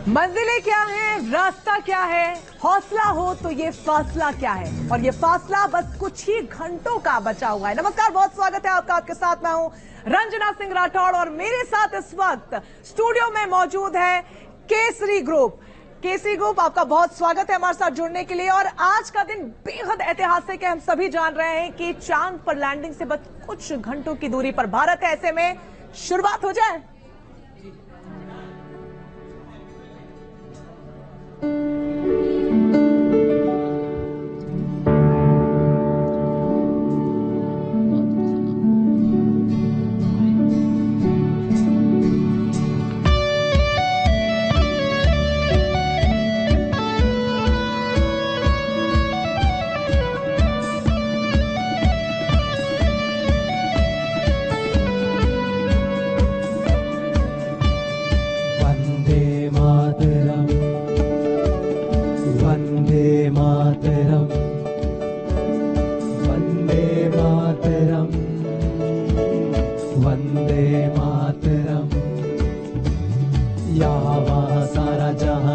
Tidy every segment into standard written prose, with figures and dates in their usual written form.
मंजिलें क्या है, रास्ता क्या है, हौसला हो तो ये फासला क्या है, और ये फासला बस कुछ ही घंटों का बचा हुआ है। नमस्कार, बहुत स्वागत है आपका। आपके साथ मैं हूं रंजना सिंह राठौड़ और मेरे साथ इस वक्त स्टूडियो में मौजूद है केसरी ग्रुप। केसरी ग्रुप, आपका बहुत स्वागत है हमारे साथ जुड़ने के लिए। और आज का दिन बेहद ऐतिहासिक है। हम सभी जान रहे हैं कि चांद पर लैंडिंग से बस कुछ घंटों की दूरी पर भारत है। ऐसे में शुरुआत हो जाए।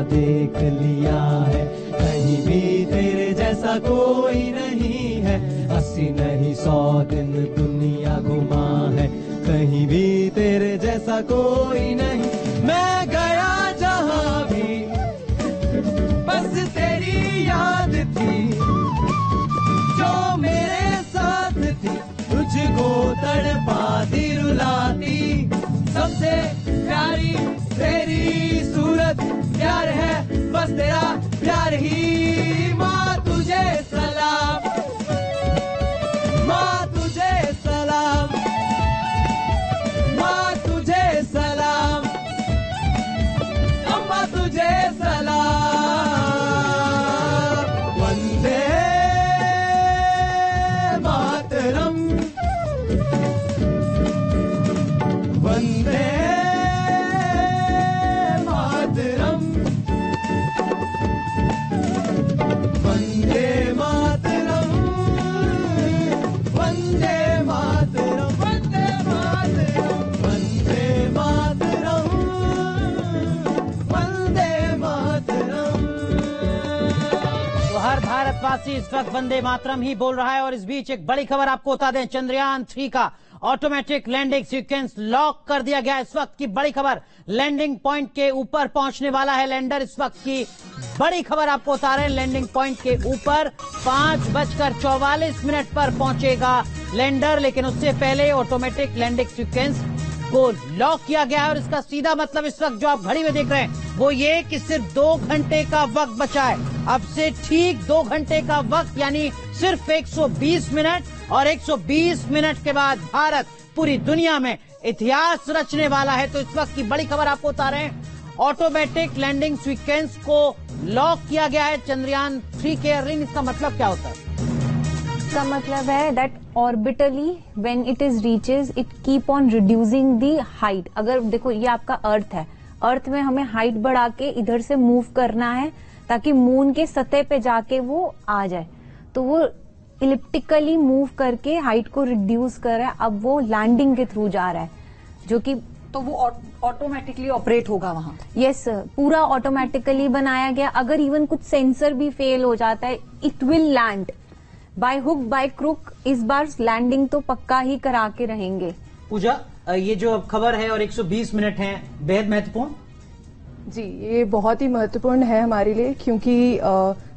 देख लिया है, कहीं भी तेरे जैसा कोई नहीं है। 80 नहीं 100 दिन दुनिया घुमा है, कहीं भी तेरे जैसा कोई नहीं। मैं गया जहां भी बस तेरी याद थी, जो मेरे साथ थी तुझको तड़पाती रुलाती। सबसे प्यारी तेरी सूरत, प्यार है बस तेरा प्यार ही। माँ तुझे सलाम, माँ तुझे सलाम, माँ तुझे सलाम, अम्मा तुझे सलाम। वंदे मातरम, वंदे भारतवासी इस वक्त वंदे मातरम ही बोल रहा है। और इस बीच एक बड़ी खबर आपको बता दें, चंद्रयान 3 का ऑटोमेटिक लैंडिंग सीक्वेंस लॉक कर दिया गया। इस वक्त की बड़ी खबर, लैंडिंग पॉइंट के ऊपर पहुंचने वाला है लैंडर। इस वक्त की बड़ी खबर आपको बता रहे हैं, लैंडिंग पॉइंट के ऊपर 5:44 पर पहुंचेगा लैंडर। लेकिन उससे पहले ऑटोमेटिक लैंडिंग सीक्वेंस को लॉक किया गया है। और इसका सीधा मतलब इस वक्त जो आप घड़ी में देख रहे हैं वो ये कि सिर्फ 2 घंटे का वक्त बचा है। अब से ठीक 2 घंटे का वक्त, यानी सिर्फ 120 मिनट, और 120 मिनट के बाद भारत पूरी दुनिया में इतिहास रचने वाला है। तो इस वक्त की बड़ी खबर आपको बता रहे हैं, ऑटोमेटिक लैंडिंग सीक्वेंस को लॉक किया गया है चंद्रयान 3 के अर्निंग। इसका मतलब क्या होता है? इसका मतलब है that orbitally when it is reaches it keep on reducing the height. अगर देखो ये आपका अर्थ है, अर्थ में हमें हाइट बढ़ा के इधर से मूव करना है ताकि मून के सतह पे जाके वो आ जाए। तो वो इलिप्टिकली मूव करके हाइट को रिड्यूस कर रहा है। अब वो लैंडिंग के थ्रू जा रहा है, जो कि तो वो ऑटोमेटिकली ऑपरेट होगा वहां। यस, पूरा ऑटोमेटिकली बनाया गया। अगर इवन कुछ सेंसर भी फेल हो जाता है, it will land by hook by crook. इस बार लैंडिंग तो पक्का ही करा के रहेंगे। पूजा, ये जो खबर है और 120 मिनट है, बेहद महत्वपूर्ण। जी, ये बहुत ही महत्वपूर्ण है हमारे लिए, क्योंकि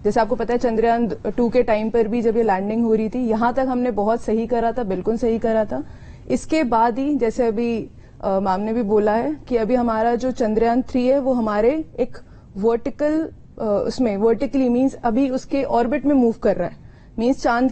जैसे आपको पता है चंद्रयान 2 के टाइम पर भी जब ये लैंडिंग हो रही थी, यहां तक हमने बहुत सही करा था, बिल्कुल सही करा था। इसके बाद ही जैसे अभी मैम ने भी बोला है कि अभी हमारा जो चंद्रयान 3 है वो हमारे एक वर्टिकल उसमें वर्टिकली मीन्स अभी उसके ऑर्बिट में मूव कर रहा है, मीन्स चांद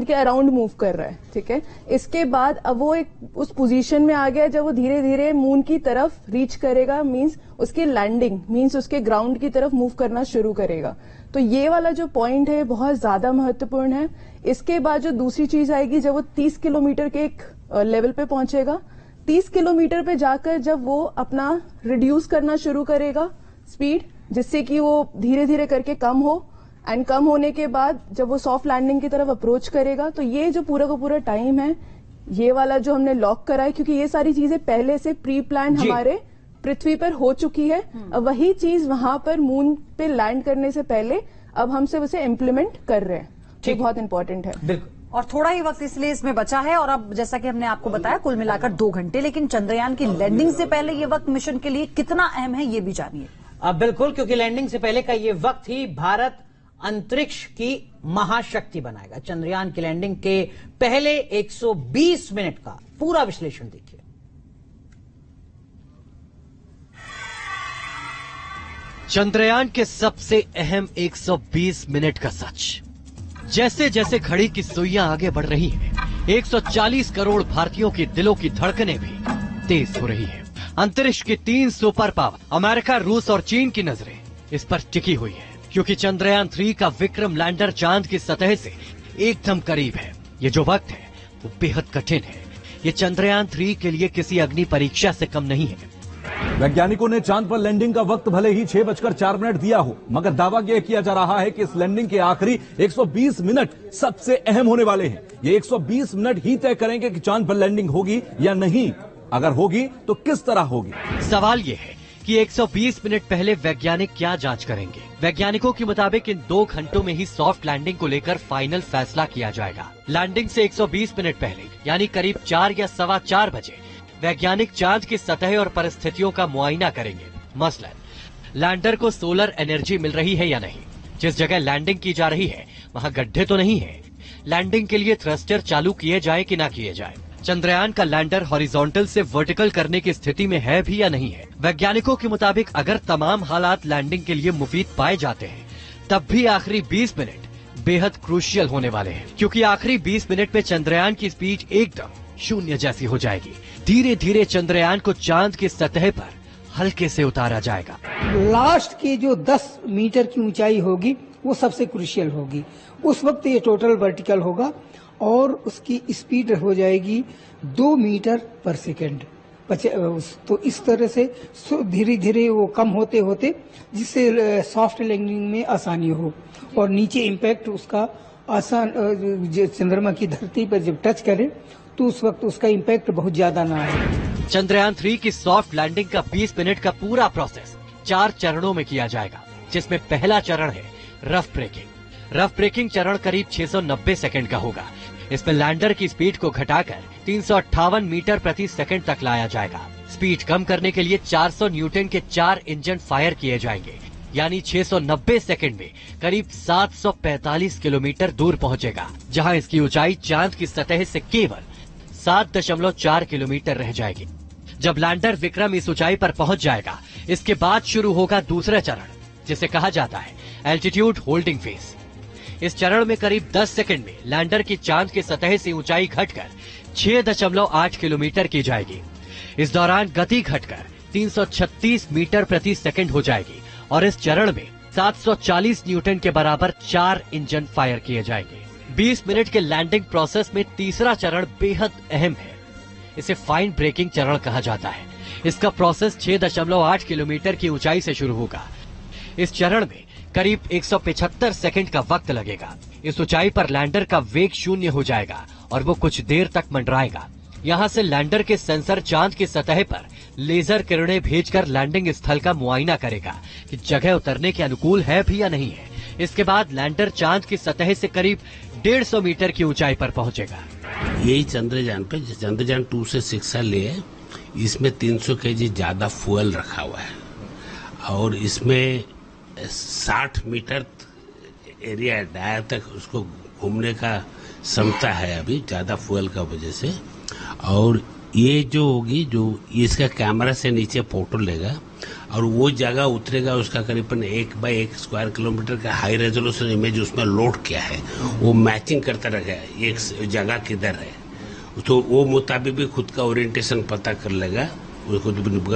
के अराउंड मूव कर रहा है। ठीक है, इसके बाद अब वो एक उस पोजीशन में आ गया जब वो धीरे धीरे मून की तरफ रीच करेगा, मीन्स उसकी लैंडिंग, मीन्स उसके ग्राउंड की तरफ मूव करना शुरू करेगा। तो ये वाला जो पॉइंट है बहुत ज्यादा महत्वपूर्ण है। इसके बाद जो दूसरी चीज आएगी, जब वो 30 किलोमीटर के एक लेवल पे पहुंचेगा, 30 किलोमीटर पे जाकर जब वो अपना रिड्यूस करना शुरू करेगा स्पीड, जिससे कि वो धीरे धीरे करके कम हो, एंड कम होने के बाद जब वो सॉफ्ट लैंडिंग की तरफ अप्रोच करेगा, तो ये जो पूरा का पूरा टाइम है, ये वाला जो हमने लॉक करा है, क्योंकि ये सारी चीजें पहले से प्री प्लान हमारे पृथ्वी पर हो चुकी है। अब वही चीज वहां पर मून पे लैंड करने से पहले अब हम सिर्फ उसे इम्प्लीमेंट कर रहे हैं। ये बहुत इंपॉर्टेंट है। बिल्कुल। और थोड़ा ही वक्त इसलिए इसमें बचा है, और अब जैसा कि हमने आपको बताया कुल मिलाकर 2 घंटे, लेकिन चंद्रयान की लैंडिंग से पहले ये वक्त मिशन के लिए कितना अहम है ये भी जानिए। बिल्कुल, क्योंकि लैंडिंग से पहले का ये वक्त ही भारत अंतरिक्ष की महाशक्ति बनाएगा। चंद्रयान की लैंडिंग के पहले 120 मिनट का पूरा विश्लेषण देखिए। चंद्रयान के सबसे अहम 120 मिनट का सच। जैसे जैसे घड़ी की सुइयां आगे बढ़ रही हैं, 140 करोड़ भारतीयों के दिलों की धड़कनें भी तेज हो रही हैं। अंतरिक्ष की 3 सुपर पावर अमेरिका, रूस और चीन की नजरें इस पर टिकी हुई है, क्योंकि चंद्रयान 3 का विक्रम लैंडर चांद की सतह से एकदम करीब है। ये जो वक्त है वो बेहद कठिन है। ये चंद्रयान 3 के लिए किसी अग्नि परीक्षा से कम नहीं है। वैज्ञानिकों ने चांद पर लैंडिंग का वक्त भले ही 6:04 दिया हो, मगर दावा यह किया जा रहा है कि इस लैंडिंग के आखिरी 120 मिनट सबसे अहम होने वाले हैं। ये 120 मिनट ही तय करेंगे कि चांद पर लैंडिंग होगी या नहीं। अगर होगी तो किस तरह होगी। सवाल ये है कि 120 मिनट पहले वैज्ञानिक क्या जांच करेंगे। वैज्ञानिकों के मुताबिक इन 2 घंटों में ही सॉफ्ट लैंडिंग को लेकर फाइनल फैसला किया जाएगा। लैंडिंग से 120 मिनट पहले यानी करीब 4 या 4:15 बजे वैज्ञानिक चांद की सतह और परिस्थितियों का मुआयना करेंगे। मसलन लैंडर को सोलर एनर्जी मिल रही है या नहीं, जिस जगह लैंडिंग की जा रही है वहां गड्ढे तो नहीं है, लैंडिंग के लिए थ्रस्टर चालू किए जाए कि ना किए जाए, चंद्रयान का लैंडर हॉरिजॉन्टल से वर्टिकल करने की स्थिति में है भी या नहीं है। वैज्ञानिकों के मुताबिक अगर तमाम हालात लैंडिंग के लिए मुफीद पाए जाते हैं, तब भी आखिरी 20 मिनट बेहद क्रूशियल होने वाले हैं, क्योंकि आखिरी 20 मिनट में चंद्रयान की स्पीड एकदम शून्य जैसी हो जाएगी। धीरे धीरे चंद्रयान को चांद की सतह पर हल्के से उतारा जाएगा। लास्ट की जो 10 मीटर की ऊंचाई होगी वो सबसे क्रूशियल होगी। उस वक्त ये टोटल वर्टिकल होगा और उसकी स्पीड हो जाएगी 2 मीटर पर सेकेंड। तो इस तरह से धीरे धीरे वो कम होते होते जिससे सॉफ्ट लैंडिंग में आसानी हो और नीचे इम्पैक्ट उसका आसान, चंद्रमा की धरती पर जब टच करे तो उस वक्त उसका इम्पैक्ट बहुत ज्यादा ना आए। चंद्रयान 3 की सॉफ्ट लैंडिंग का 20 मिनट का पूरा प्रोसेस 4 चरणों में किया जाएगा, जिसमें पहला चरण है रफ ब्रेकिंग। रफ ब्रेकिंग चरण करीब 690 सेकंड का होगा। इसमें लैंडर की स्पीड को घटाकर 358 मीटर प्रति सेकंड तक लाया जाएगा। स्पीड कम करने के लिए 400 न्यूटन के 4 इंजन फायर किए जाएंगे, यानी 690 सेकंड में करीब 745 किलोमीटर दूर पहुंचेगा, जहां इसकी ऊंचाई चांद की सतह से केवल 7.4 किलोमीटर रह जाएगी। जब लैंडर विक्रम इस ऊंचाई पर पहुंच जाएगा, इसके बाद शुरू होगा दूसरा चरण, जिसे कहा जाता है एल्टीट्यूड होल्डिंग फेज। इस चरण में करीब 10 सेकंड में लैंडर की चांद की सतह से ऊंचाई घटकर 6.8 किलोमीटर की जाएगी। इस दौरान गति घटकर 336 मीटर प्रति सेकंड हो जाएगी और इस चरण में 740 न्यूटन के बराबर 4 इंजन फायर किए जाएंगे। 20 मिनट के लैंडिंग प्रोसेस में तीसरा चरण बेहद अहम है। इसे फाइन ब्रेकिंग चरण कहा जाता है। इसका प्रोसेस 6.8 किलोमीटर की ऊंचाई से शुरू होगा। इस चरण में करीब 175 सेकंड का वक्त लगेगा। इस ऊंचाई पर लैंडर का वेग शून्य हो जाएगा और वो कुछ देर तक मंडराएगा। यहाँ से लैंडर के सेंसर चांद की सतह पर लेजर किरणें भेजकर लैंडिंग स्थल का मुआयना करेगा कि जगह उतरने के अनुकूल है भी या नहीं है। इसके बाद लैंडर चांद की सतह से करीब 150 मीटर की ऊंचाई पर पहुंचेगा। यही चंद्रयान पे चंद्रयान 2 से 6 साल लिए, इसमें 300 केजी ज्यादा फ्यूल रखा हुआ है और इसमें 60 मीटर एरिया डायर तक उसको घूमने का क्षमता है अभी ज्यादा फ्यूल का वजह से। और ये जो होगी, जो इसका कैमरा से नीचे फोटो लेगा और वो जगह उतरेगा, उसका करीबन 1 बाय 1 स्क्वायर किलोमीटर का हाई रेजोल्यूशन इमेज उसमें लोड किया है, वो मैचिंग करता रहेगा एक जगह किधर है, तो वो मुताबिक भी खुद का ओरिएंटेशन पता कर लेगा। उसको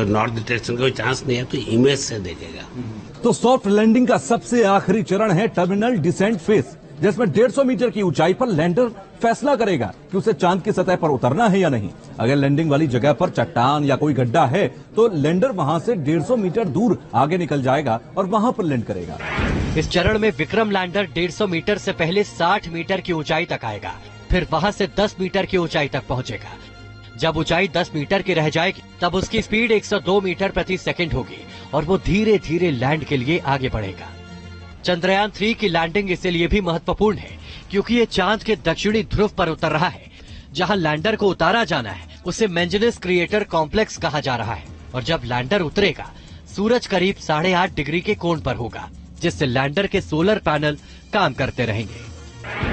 नॉर्थ डिटेक्शन का कोई चांस नहीं है तो इमेज से देखेगा। तो सॉफ्ट लैंडिंग का सबसे आखिरी चरण है टर्मिनल डिसेंट फेज, जिसमें 150 मीटर की ऊंचाई पर लैंडर फैसला करेगा कि उसे चांद की सतह पर उतरना है या नहीं। अगर लैंडिंग वाली जगह पर चट्टान या कोई गड्ढा है तो लैंडर वहां से 150 मीटर दूर आगे निकल जाएगा और वहां पर लैंड करेगा। इस चरण में विक्रम लैंडर 150 मीटर से पहले 60 मीटर की ऊंचाई तक आएगा, फिर वहां से 10 मीटर की ऊंचाई तक पहुंचेगा। जब ऊंचाई 10 मीटर की रह जाएगी तब उसकी स्पीड 102 मीटर प्रति सेकंड होगी और वो धीरे धीरे लैंड के लिए आगे बढ़ेगा। चंद्रयान 3 की लैंडिंग इसलिए भी महत्वपूर्ण है क्योंकि ये चांद के दक्षिणी ध्रुव पर उतर रहा है। जहां लैंडर को उतारा जाना है उसे मेंजिनस क्रिएटर कॉम्प्लेक्स कहा जा रहा है और जब लैंडर उतरेगा सूरज करीब 8.5 डिग्री के कोण पर होगा, जिससे लैंडर के सोलर पैनल काम करते रहेंगे।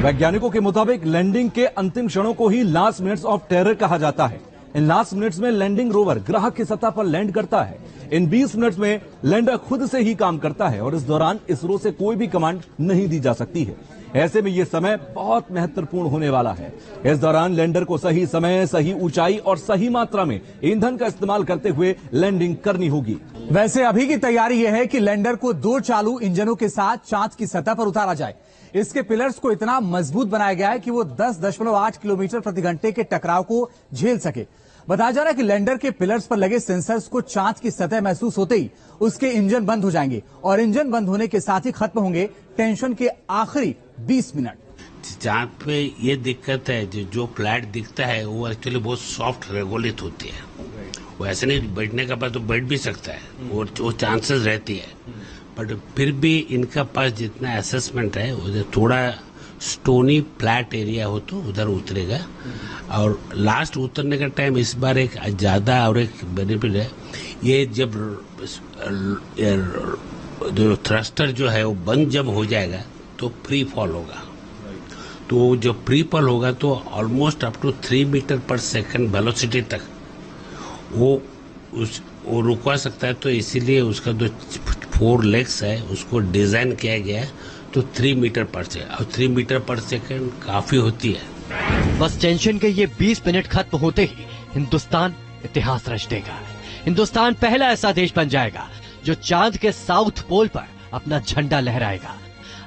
वैज्ञानिकों के मुताबिक लैंडिंग के अंतिम क्षणों को ही लास्ट मिनट्स ऑफ टेरर कहा जाता है। इन लास्ट मिनट्स में लैंडिंग रोवर ग्रह की सतह पर लैंड करता है। इन 20 मिनट्स में लैंडर खुद से ही काम करता है और इस दौरान इसरो से कोई भी कमांड नहीं दी जा सकती है। ऐसे में ये समय बहुत महत्वपूर्ण होने वाला है। इस दौरान लैंडर को सही समय, सही ऊंचाई और सही मात्रा में ईंधन का इस्तेमाल करते हुए लैंडिंग करनी होगी। वैसे अभी की तैयारी यह है कि लैंडर को 2 चालू इंजनों के साथ चांद की सतह पर उतारा जाए। इसके पिलर्स को इतना मजबूत बनाया गया है कि वो 10.8 किलोमीटर प्रति घंटे के टकराव को झेल सके। बताया जा रहा है कि लैंडर के पिलर्स पर लगे सेंसर्स को चांद की सतह महसूस होते ही उसके इंजन बंद हो जाएंगे और इंजन बंद होने के साथ ही खत्म होंगे टेंशन के आखिरी 20 मिनट। चांद पे ये दिक्कत है, जो फ्लैट दिखता है वो एक्चुअली बहुत सॉफ्ट रेगुलेट होती है। वो ऐसे नहीं बैठने का बाद तो बैठ भी सकता है, वो चांसेस रहती है, बट फिर भी इनका पास जितना असेसमेंट है उधर थोड़ा स्टोनी फ्लैट एरिया हो तो उधर उतरेगा। और लास्ट उतरने का टाइम इस बार एक ज्यादा और एक बेनिफिट है, ये जब जो थ्रस्टर जो है वो बंद जब हो जाएगा तो फ्री फॉल होगा। तो जब फ्री फॉल होगा तो ऑलमोस्ट अप टू 3 मीटर पर सेकंड वेलोसिटी तक वो रुकवा सकता है। तो इसीलिए उसका जो 4 लेग्स है उसको डिजाइन किया गया है तो 3 मीटर पर सेकंड, और 3 मीटर पर सेकंड काफी होती है। बस टेंशन के ये 20 मिनट खत्म होते ही हिंदुस्तान इतिहास रच देगा। हिंदुस्तान पहला ऐसा देश बन जाएगा जो चांद के साउथ पोल पर अपना झंडा लहराएगा।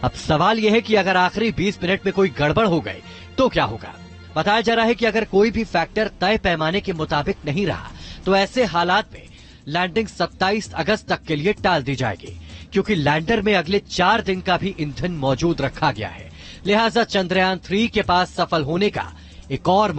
अब सवाल यह है कि अगर आखिरी 20 मिनट में कोई गड़बड़ हो गई तो क्या होगा। बताया जा रहा है कि अगर कोई भी फैक्टर तय पैमाने के मुताबिक नहीं रहा तो ऐसे हालात में लैंडिंग 27 अगस्त तक के लिए टाल दी जाएगी, क्योंकि लैंडर में अगले 4 दिन का भी ईंधन मौजूद रखा गया है। लिहाजा चंद्रयान 3 के पास सफल होने का एक और मौका